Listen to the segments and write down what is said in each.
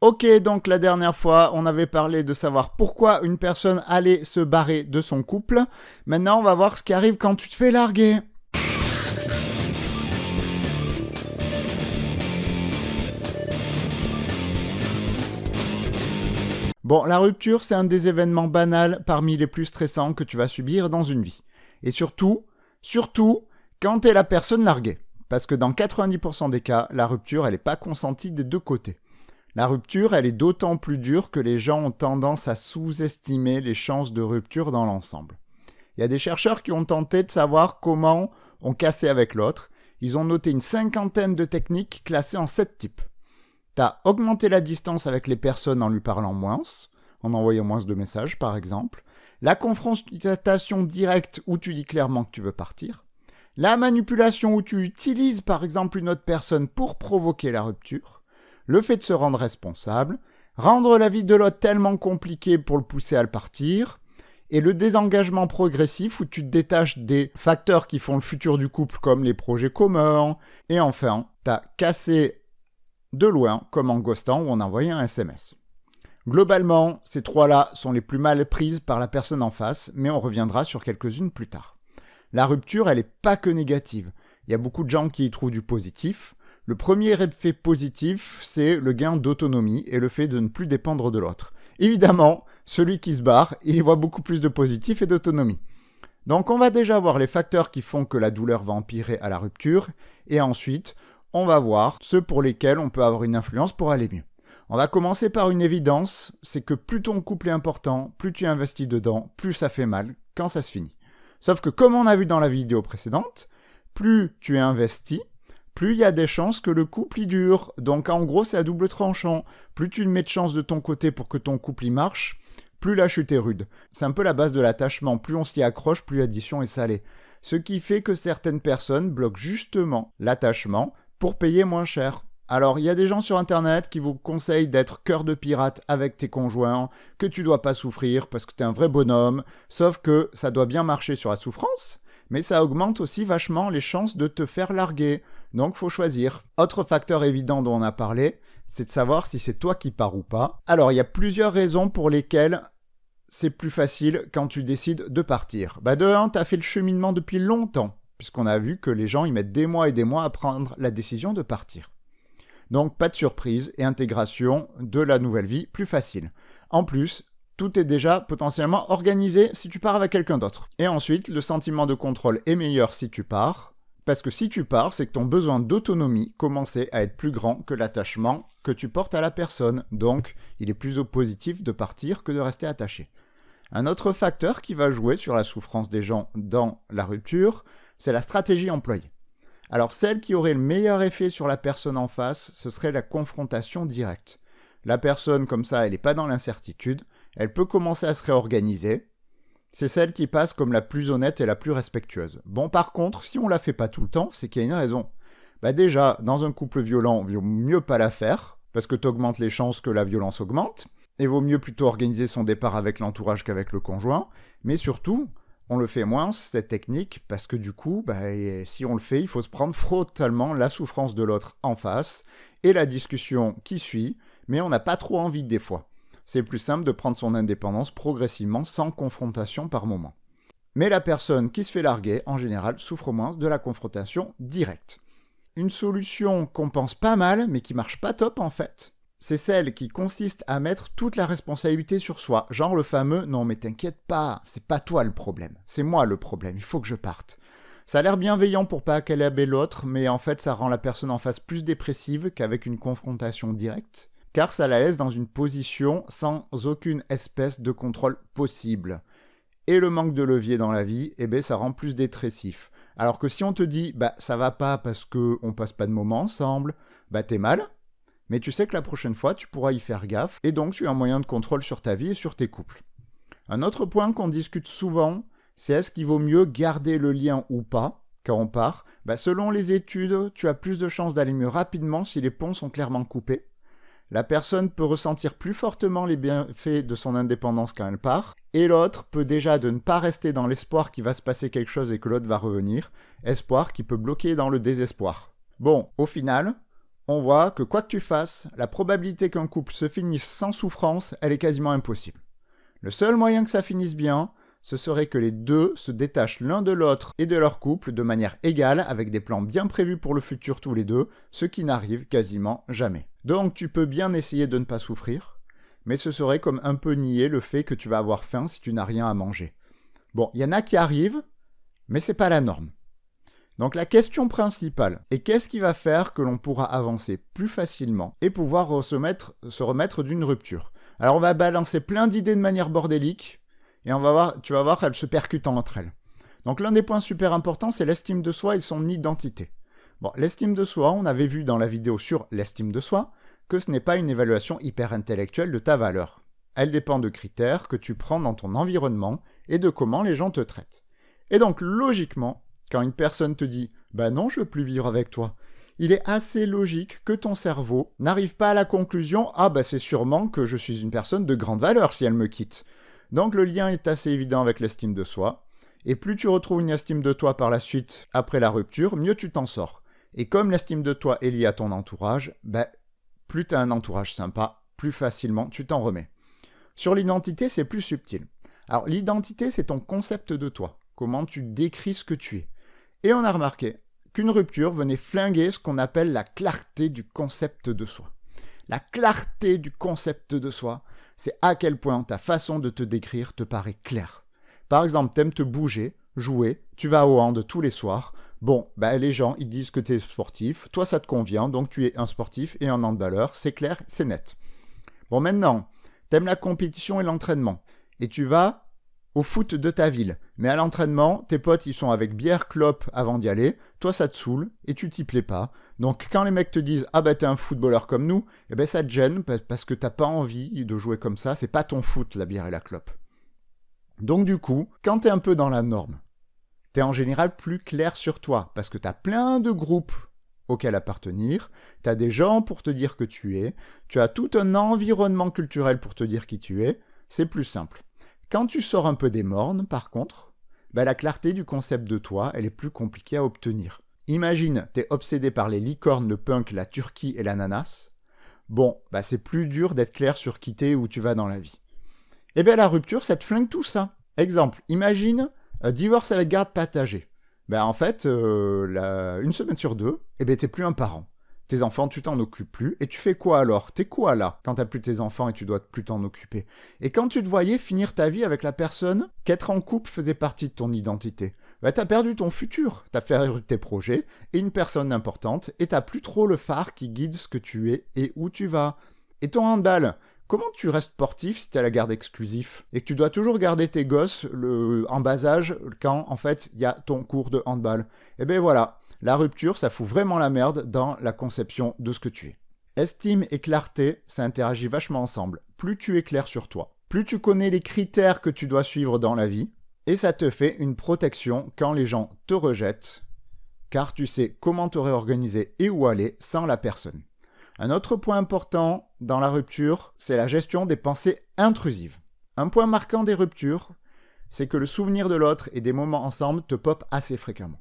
Ok, donc la dernière fois, on avait parlé de savoir pourquoi une personne allait se barrer de son couple. Maintenant, on va voir ce qui arrive quand tu te fais larguer. Bon, la rupture, c'est un des événements banals parmi les plus stressants que tu vas subir dans une vie. Et surtout, quand t'es la personne larguée. Parce que dans 90% des cas, la rupture, elle n'est pas consentie des deux côtés. La rupture, elle est d'autant plus dure que les gens ont tendance à sous-estimer les chances de rupture dans l'ensemble. Il y a des chercheurs qui ont tenté de savoir comment on cassait avec l'autre. Ils ont noté une 50aine de techniques classées en 7 types. T'as augmenté la distance avec les personnes en lui parlant moins, en envoyant moins de messages par exemple. La confrontation directe où tu dis clairement que tu veux partir. La manipulation où tu utilises par exemple une autre personne pour provoquer la rupture. Le fait de se rendre responsable. Rendre la vie de l'autre tellement compliquée pour le pousser à le partir. Et le désengagement progressif où tu te détaches des facteurs qui font le futur du couple comme les projets communs. Et enfin, t'as cassé de loin comme en ghostant ou en envoyant un SMS. Globalement, ces trois-là sont les plus mal prises par la personne en face, mais on reviendra sur quelques-unes plus tard. La rupture, elle n'est pas que négative. Il y a beaucoup de gens qui y trouvent du positif. Le premier effet positif, c'est le gain d'autonomie et le fait de ne plus dépendre de l'autre. Évidemment, celui qui se barre, il y voit beaucoup plus de positif et d'autonomie. Donc on va déjà voir les facteurs qui font que la douleur va empirer à la rupture, et ensuite, on va voir ceux pour lesquels on peut avoir une influence pour aller mieux. On va commencer par une évidence, c'est que plus ton couple est important, plus tu investis dedans, plus ça fait mal quand ça se finit. Sauf que comme on a vu dans la vidéo précédente, plus tu es investi, plus il y a des chances que le couple y dure. Donc en gros, c'est à double tranchant. Plus tu mets de chance de ton côté pour que ton couple y marche, plus la chute est rude. C'est un peu la base de l'attachement. Plus on s'y accroche, plus l'addition est salée. Ce qui fait que certaines personnes bloquent justement l'attachement pour payer moins cher. Alors, il y a des gens sur Internet qui vous conseillent d'être cœur de pirate avec tes conjoints, que tu dois pas souffrir parce que t'es un vrai bonhomme, sauf que ça doit bien marcher sur la souffrance, mais ça augmente aussi vachement les chances de te faire larguer. Donc, faut choisir. Autre facteur évident dont on a parlé, c'est de savoir si c'est toi qui pars ou pas. Alors, il y a plusieurs raisons pour lesquelles c'est plus facile quand tu décides de partir. De un, t'as fait le cheminement depuis longtemps, puisqu'on a vu que les gens y mettent des mois et des mois à prendre la décision de partir. Donc pas de surprise et intégration de la nouvelle vie plus facile. En plus, tout est déjà potentiellement organisé si tu pars avec quelqu'un d'autre. Et ensuite, le sentiment de contrôle est meilleur si tu pars, parce que si tu pars, c'est que ton besoin d'autonomie commençait à être plus grand que l'attachement que tu portes à la personne. Donc, il est plus positif de partir que de rester attaché. Un autre facteur qui va jouer sur la souffrance des gens dans la rupture, c'est la stratégie employée. Alors celle qui aurait le meilleur effet sur la personne en face, ce serait la confrontation directe. La personne comme ça, elle n'est pas dans l'incertitude, elle peut commencer à se réorganiser. C'est celle qui passe comme la plus honnête et la plus respectueuse. Bon par contre, si on la fait pas tout le temps, c'est qu'il y a une raison. Déjà, dans un couple violent, il vaut mieux pas la faire, parce que tu augmentes les chances que la violence augmente, et vaut mieux plutôt organiser son départ avec l'entourage qu'avec le conjoint, mais surtout, on le fait moins, cette technique, parce que du coup, si on le fait, il faut se prendre frontalement la souffrance de l'autre en face et la discussion qui suit, mais on n'a pas trop envie des fois. C'est plus simple de prendre son indépendance progressivement sans confrontation par moment. Mais la personne qui se fait larguer, en général, souffre moins de la confrontation directe. Une solution qu'on pense pas mal, mais qui marche pas top en fait, c'est celle qui consiste à mettre toute la responsabilité sur soi. Genre le fameux « non mais t'inquiète pas, c'est pas toi le problème, c'est moi le problème, il faut que je parte ». Ça a l'air bienveillant pour pas accabler l'autre, mais en fait ça rend la personne en face plus dépressive qu'avec une confrontation directe, car ça la laisse dans une position sans aucune espèce de contrôle possible. Et le manque de levier dans la vie, ça rend plus dépressif. Alors que si on te dit « ça va pas parce qu'on passe pas de moments ensemble », t'es mal. Mais tu sais que la prochaine fois, tu pourras y faire gaffe, et donc tu as un moyen de contrôle sur ta vie et sur tes couples. Un autre point qu'on discute souvent, c'est est-ce qu'il vaut mieux garder le lien ou pas quand on part. Selon les études, tu as plus de chances d'aller mieux rapidement si les ponts sont clairement coupés. La personne peut ressentir plus fortement les bienfaits de son indépendance quand elle part, et l'autre peut déjà de ne pas rester dans l'espoir qu'il va se passer quelque chose et que l'autre va revenir, espoir qui peut bloquer dans le désespoir. Bon, au final, on voit que quoi que tu fasses, la probabilité qu'un couple se finisse sans souffrance, elle est quasiment impossible. Le seul moyen que ça finisse bien, ce serait que les deux se détachent l'un de l'autre et de leur couple de manière égale, avec des plans bien prévus pour le futur tous les deux, ce qui n'arrive quasiment jamais. Donc tu peux bien essayer de ne pas souffrir, mais ce serait comme un peu nier le fait que tu vas avoir faim si tu n'as rien à manger. Bon, il y en a qui arrivent, mais c'est pas la norme. Donc la question principale est qu'est-ce qui va faire que l'on pourra avancer plus facilement et pouvoir se remettre d'une rupture. Alors on va balancer plein d'idées de manière bordélique et tu vas voir qu'elles se percutent entre elles. Donc l'un des points super importants, c'est l'estime de soi et son identité. Bon, l'estime de soi, on avait vu dans la vidéo sur l'estime de soi que ce n'est pas une évaluation hyper intellectuelle de ta valeur. Elle dépend de critères que tu prends dans ton environnement et de comment les gens te traitent. Et donc logiquement, quand une personne te dit « bah non, je veux plus vivre avec toi », il est assez logique que ton cerveau n'arrive pas à la conclusion « ah bah c'est sûrement que je suis une personne de grande valeur si elle me quitte ». Donc le lien est assez évident avec l'estime de soi, et plus tu retrouves une estime de toi par la suite après la rupture, mieux tu t'en sors. Et comme l'estime de toi est liée à ton entourage, bah, plus tu as un entourage sympa, plus facilement tu t'en remets. Sur l'identité, c'est plus subtil. Alors l'identité, c'est ton concept de toi, comment tu décris ce que tu es. Et on a remarqué qu'une rupture venait flinguer ce qu'on appelle la clarté du concept de soi. La clarté du concept de soi, c'est à quel point ta façon de te décrire te paraît claire. Par exemple, t'aimes te bouger, jouer, tu vas au hand tous les soirs. Bon, les gens, ils disent que tu es sportif, toi ça te convient, donc tu es un sportif et un handballeur, c'est clair, c'est net. Bon, maintenant, t'aimes la compétition et l'entraînement, et tu vas au foot de ta ville. Mais à l'entraînement, tes potes, ils sont avec bière, clope avant d'y aller. Toi, ça te saoule et tu t'y plais pas. Donc, quand les mecs te disent « ah bah t'es un footballeur comme nous », ça te gêne parce que t'as pas envie de jouer comme ça. C'est pas ton foot, la bière et la clope. Donc, du coup, quand t'es un peu dans la norme, t'es en général plus clair sur toi parce que t'as plein de groupes auxquels appartenir, t'as des gens pour te dire que tu es, tu as tout un environnement culturel pour te dire qui tu es, c'est plus simple. Quand tu sors un peu des mornes, par contre, la clarté du concept de toi, elle est plus compliquée à obtenir. Imagine, t'es obsédé par les licornes, le punk, la Turquie et l'ananas. Bon, c'est plus dur d'être clair sur qui t'es et où tu vas dans la vie. La rupture, ça te flingue tout ça. Exemple, imagine, divorce avec garde partagée. En fait, une semaine sur deux, t'es plus un parent. Tes enfants, tu t'en occupes plus. Et tu fais quoi alors? T'es quoi là quand t'as plus tes enfants et tu dois plus t'en occuper? Et quand tu te voyais finir ta vie avec la personne qu'être en couple faisait partie de ton identité, t'as perdu ton futur. T'as fait tes projets et une personne importante et t'as plus trop le phare qui guide ce que tu es et où tu vas. Et ton handball, comment tu restes sportif si t'es à la garde exclusive et que tu dois toujours garder tes gosses en bas âge quand en fait il y a ton cours de handball? Voilà. La rupture, ça fout vraiment la merde dans la conception de ce que tu es. Estime et clarté, ça interagit vachement ensemble. Plus tu es clair sur toi, plus tu connais les critères que tu dois suivre dans la vie, et ça te fait une protection quand les gens te rejettent, car tu sais comment te réorganiser et où aller sans la personne. Un autre point important dans la rupture, c'est la gestion des pensées intrusives. Un point marquant des ruptures, c'est que le souvenir de l'autre et des moments ensemble te pop assez fréquemment.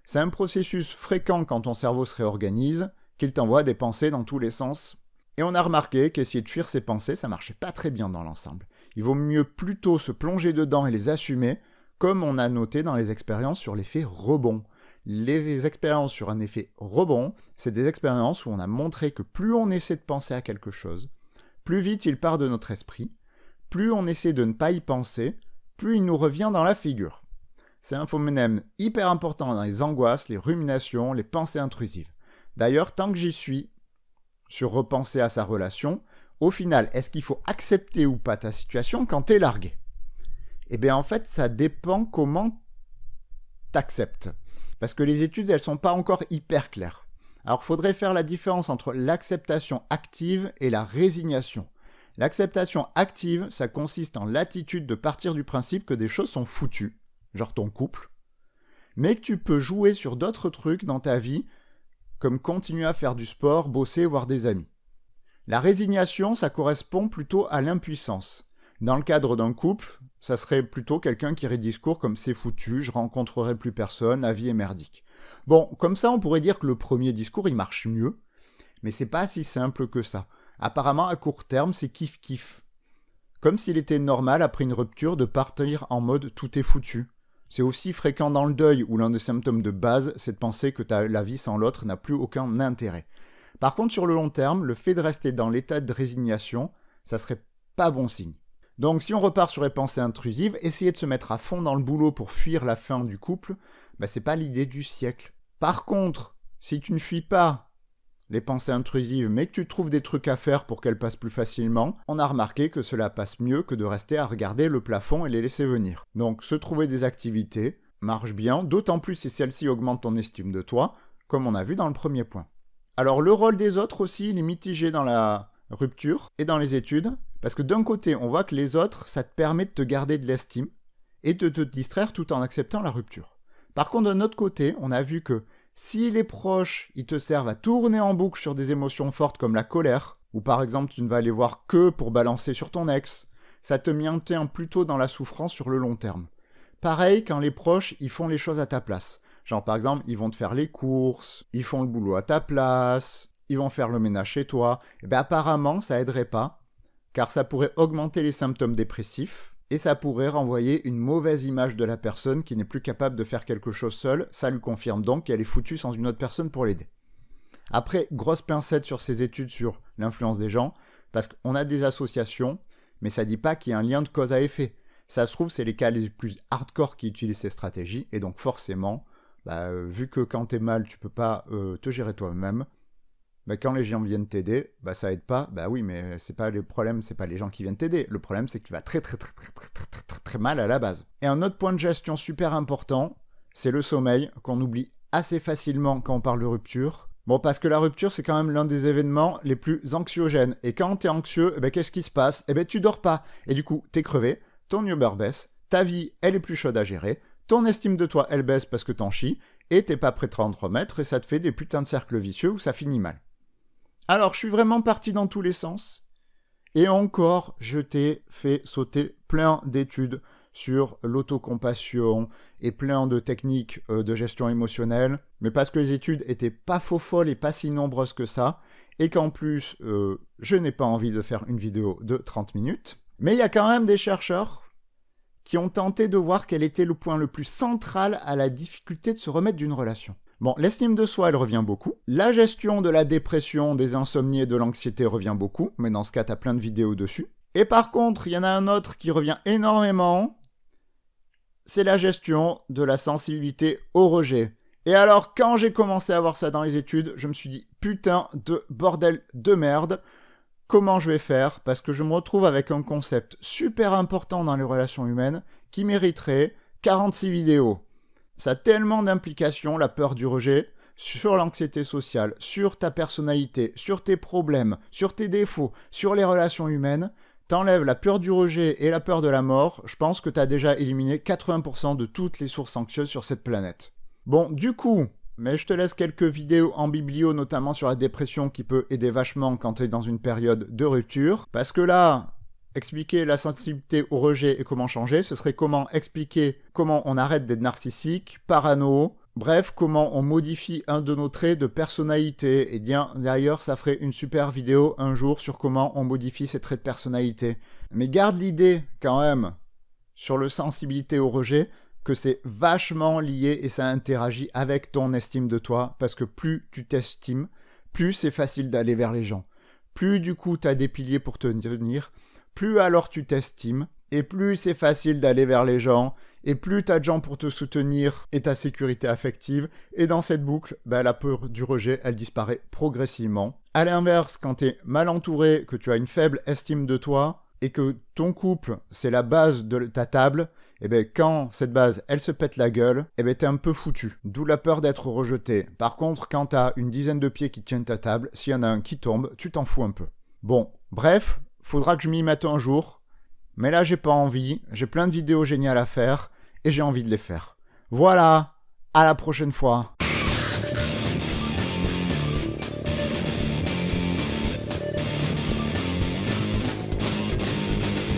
C'est un processus fréquent quand ton cerveau se réorganise, qu'il t'envoie des pensées dans tous les sens. Et on a remarqué qu'essayer de fuir ces pensées, ça marchait pas très bien dans l'ensemble. Il vaut mieux plutôt se plonger dedans et les assumer, comme on a noté dans les expériences sur l'effet rebond. Les expériences sur un effet rebond, c'est des expériences où on a montré que plus on essaie de penser à quelque chose, plus vite il part de notre esprit, plus on essaie de ne pas y penser, plus il nous revient dans la figure. C'est un phénomène hyper important dans les angoisses, les ruminations, les pensées intrusives. D'ailleurs, tant que j'y suis, sur repenser à sa relation, au final, est-ce qu'il faut accepter ou pas ta situation quand t'es largué? En fait, ça dépend comment t'acceptes. Parce que les études, elles sont pas encore hyper claires. Alors, il faudrait faire la différence entre l'acceptation active et la résignation. L'acceptation active, ça consiste en l'attitude de partir du principe que des choses sont foutues, genre ton couple, mais que tu peux jouer sur d'autres trucs dans ta vie, comme continuer à faire du sport, bosser, voir des amis. La résignation, ça correspond plutôt à l'impuissance. Dans le cadre d'un couple, ça serait plutôt quelqu'un qui aurait discours comme « c'est foutu, je rencontrerai plus personne, la vie est merdique ». Bon, comme ça, on pourrait dire que le premier discours, il marche mieux, Mais c'est pas si simple que ça. Apparemment, à court terme, c'est kiff-kiff. Comme s'il était normal, après une rupture, de partir en mode tout est foutu. C'est aussi fréquent dans le deuil, où l'un des symptômes de base, c'est de penser que la vie sans l'autre n'a plus aucun intérêt. Par contre, sur le long terme, le fait de rester dans l'état de résignation, ça serait pas bon signe. Donc si on repart sur les pensées intrusives, essayer de se mettre à fond dans le boulot pour fuir la fin du couple, c'est pas l'idée du siècle. Par contre, si tu ne fuis pas les pensées intrusives, mais que tu trouves des trucs à faire pour qu'elles passent plus facilement, on a remarqué que cela passe mieux que de rester à regarder le plafond et les laisser venir. Donc se trouver des activités marche bien, d'autant plus si celles-ci augmentent ton estime de toi, comme on a vu dans le premier point. Alors le rôle des autres aussi, il est mitigé dans la rupture et dans les études, parce que d'un côté, on voit que les autres, ça te permet de te garder de l'estime et de te distraire tout en acceptant la rupture. Par contre, d'un autre côté, on a vu que si les proches, ils te servent à tourner en boucle sur des émotions fortes comme la colère, ou par exemple tu ne vas aller voir que pour balancer sur ton ex, ça te maintient plutôt dans la souffrance sur le long terme. Pareil quand les proches, ils font les choses à ta place. Genre par exemple, ils vont te faire les courses, ils font le boulot à ta place, ils vont faire le ménage chez toi. Et apparemment, ça aiderait pas, car ça pourrait augmenter les symptômes dépressifs, et ça pourrait renvoyer une mauvaise image de la personne qui n'est plus capable de faire quelque chose seule. Ça lui confirme donc qu'elle est foutue sans une autre personne pour l'aider. Après, grosse pincette sur ces études sur l'influence des gens, parce qu'on a des associations, mais ça dit pas qu'il y a un lien de cause à effet. Ça se trouve, c'est les cas les plus hardcore qui utilisent ces stratégies, et donc forcément, vu que quand t'es mal, tu peux pas te gérer toi-même, quand les gens viennent t'aider, ça aide pas. Oui, mais c'est pas le problème, c'est pas les gens qui viennent t'aider. Le problème, c'est que tu vas très mal à la base. Et un autre point de gestion super important, c'est le sommeil, qu'on oublie assez facilement quand on parle de rupture. Bon, parce que la rupture, c'est quand même l'un des événements les plus anxiogènes. Et quand t'es anxieux, qu'est-ce qui se passe ? Tu dors pas. Et du coup, t'es crevé, ton humeur baisse, ta vie, elle est plus chaude à gérer, ton estime de toi, elle baisse parce que t'en chies, et t'es pas prêt à te remettre, et ça te fait des putains de cercles vicieux où ça finit mal. Alors, je suis vraiment parti dans tous les sens. Et encore, je t'ai fait sauter plein d'études sur l'autocompassion et plein de techniques de gestion émotionnelle. Mais parce que les études étaient pas faux folles et pas si nombreuses que ça. Et qu'en plus, je n'ai pas envie de faire une vidéo de 30 minutes. Mais il y a quand même des chercheurs qui ont tenté de voir quel était le point le plus central à la difficulté de se remettre d'une relation. Bon, l'estime de soi, elle revient beaucoup. La gestion de la dépression, des insomnies et de l'anxiété revient beaucoup, mais dans ce cas, t'as plein de vidéos dessus. Et par contre, il y en a un autre qui revient énormément, c'est la gestion de la sensibilité au rejet. Et alors, quand j'ai commencé à voir ça dans les études, je me suis dit, putain de bordel de merde, comment je vais faire ? Parce que je me retrouve avec un concept super important dans les relations humaines qui mériterait 46 vidéos. Ça a tellement d'implications, la peur du rejet, sur l'anxiété sociale, sur ta personnalité, sur tes problèmes, sur tes défauts, sur les relations humaines. T'enlèves la peur du rejet et la peur de la mort, je pense que t'as déjà éliminé 80% de toutes les sources anxieuses sur cette planète. Bon, du coup, mais je te laisse quelques vidéos en biblio, notamment sur la dépression qui peut aider vachement quand t'es dans une période de rupture, parce que là, expliquer la sensibilité au rejet et comment changer, ce serait comment expliquer comment on arrête d'être narcissique, parano, bref, comment on modifie un de nos traits de personnalité. Et bien, d'ailleurs, ça ferait une super vidéo un jour sur comment on modifie ces traits de personnalité. Mais garde l'idée, quand même, sur la sensibilité au rejet, que c'est vachement lié et ça interagit avec ton estime de toi, parce que plus tu t'estimes, plus c'est facile d'aller vers les gens. Plus, du coup, t'as des piliers pour te tenir, plus alors tu t'estimes, et plus c'est facile d'aller vers les gens, et plus t'as de gens pour te soutenir et ta sécurité affective, et dans cette boucle, la peur du rejet, elle disparaît progressivement. À l'inverse, quand t'es mal entouré, que tu as une faible estime de toi, et que ton couple, c'est la base de ta table, quand cette base, elle se pète la gueule, t'es un peu foutu. D'où la peur d'être rejeté. Par contre, quand t'as une dizaine de pieds qui tiennent ta table, s'il y en a un qui tombe, tu t'en fous un peu. Bon, bref, faudra que je m'y mette un jour, mais là j'ai pas envie, j'ai plein de vidéos géniales à faire, et j'ai envie de les faire. Voilà, à la prochaine fois.